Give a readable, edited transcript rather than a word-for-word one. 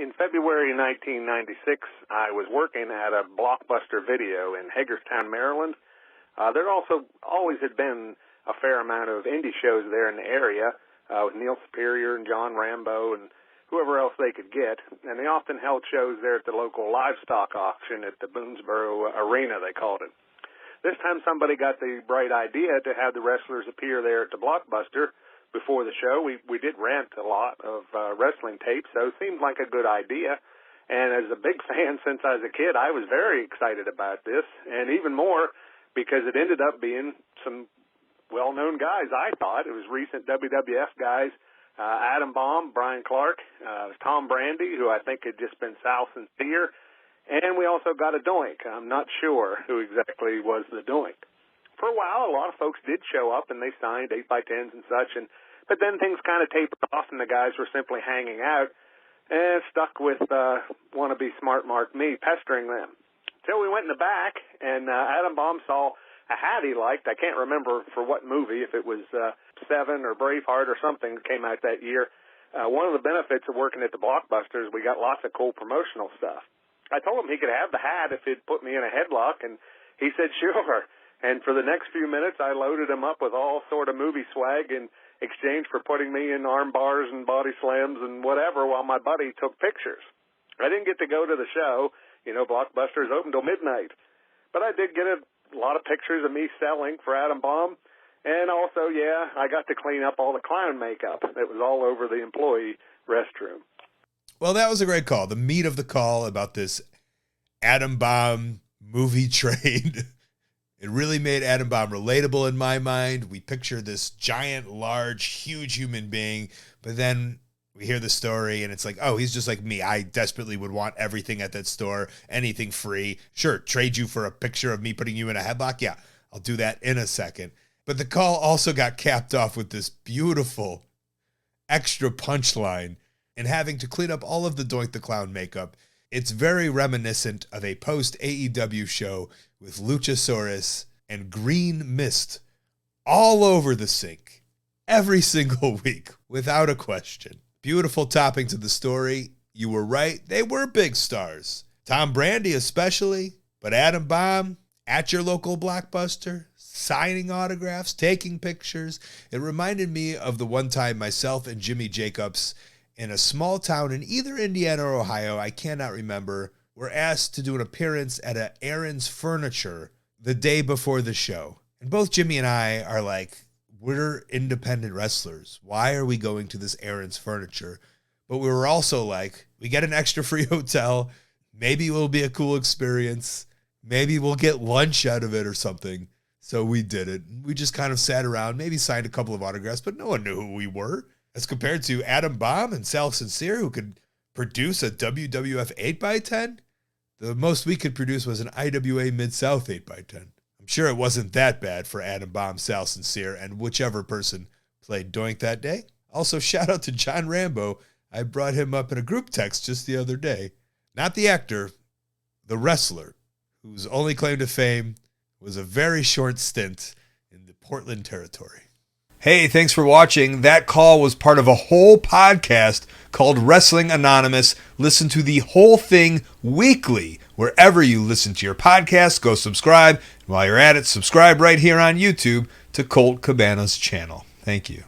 In February 1996, I was working at a Blockbuster Video in Hagerstown, Maryland. There also always had been a fair amount of indie shows there in the area with Neil Superior and John Rambo and whoever else they could get. And they often held shows there at the local livestock auction at the Boonesboro Arena, they called it. This time somebody got the bright idea to have the wrestlers appear there at the Blockbuster before the show. We did rent a lot of wrestling tapes, so it seemed like a good idea. And as a big fan since I was a kid, I was very excited about this, and even more because it ended up being some well-known guys, I thought. It was recent WWF guys, Adam Bomb, Brian Clark, Tom Brandy, who I think had just been Sal Sincere, and we also got a Doink. I'm not sure who exactly was the Doink. For a while, a lot of folks did show up, and they signed 8x10s and such, but then things kind of tapered off, and the guys were simply hanging out and stuck with wannabe Smart Mark me pestering them. Till we went in the back, and Adam Bomb saw a hat he liked. I can't remember for what movie, if it was Seven or Braveheart or something that came out that year. One of the benefits of working at the Blockbuster is we got lots of cool promotional stuff. I told him he could have the hat if he'd put me in a headlock, and he said sure. And for the next few minutes, I loaded him up with all sort of movie swag in exchange for putting me in arm bars and body slams and whatever while my buddy took pictures. I didn't get to go to the show. You know, Blockbuster is open till midnight. But I did get a lot of pictures of me selling for Adam Bomb. And also, yeah, I got to clean up all the clown makeup that was all over the employee restroom. Well, that was a great call. The meat of the call about this Adam Bomb movie trade. It really made Adam Bomb relatable in my mind. We picture this giant, large, huge human being, but then we hear the story and it's like, oh, he's just like me. I desperately would want everything at that store, anything free. Sure, trade you for a picture of me putting you in a headlock. Yeah, I'll do that in a second. But the call also got capped off with this beautiful extra punchline and having to clean up all of the Doink the Clown makeup. It's very reminiscent of a post-AEW show with Luchasaurus and green mist all over the sink every single week, without a question. Beautiful topping to the story. You were right. They were big stars. Tom Brandy especially, but Adam Bomb at your local Blockbuster, signing autographs, taking pictures. It reminded me of the one time myself and Jimmy Jacobs in a small town in either Indiana or Ohio, I cannot remember, were asked to do an appearance at a Aaron's Furniture the day before the show. And both Jimmy and I are like, we're independent wrestlers. Why are we going to this Aaron's Furniture? But we were also like, we get an extra free hotel. Maybe it will be a cool experience. Maybe we'll get lunch out of it or something. So we did it. We just kind of sat around, maybe signed a couple of autographs, but no one knew who we were. As compared to Adam Bomb and Sal Sincere, who could produce a WWF 8x10, the most we could produce was an IWA Mid-South 8x10. I'm sure it wasn't that bad for Adam Bomb, Sal Sincere, and whichever person played Doink that day. Also, shout out to John Rambo. I brought him up in a group text just the other day. Not the actor, the wrestler, whose only claim to fame was a very short stint in the Portland territory. Hey, thanks for watching. That call was part of a whole podcast called Wrestling Anonymous. Listen to the whole thing weekly. Wherever you listen to your podcast, go subscribe. And while you're at it, subscribe right here on YouTube to Colt Cabana's channel. Thank you.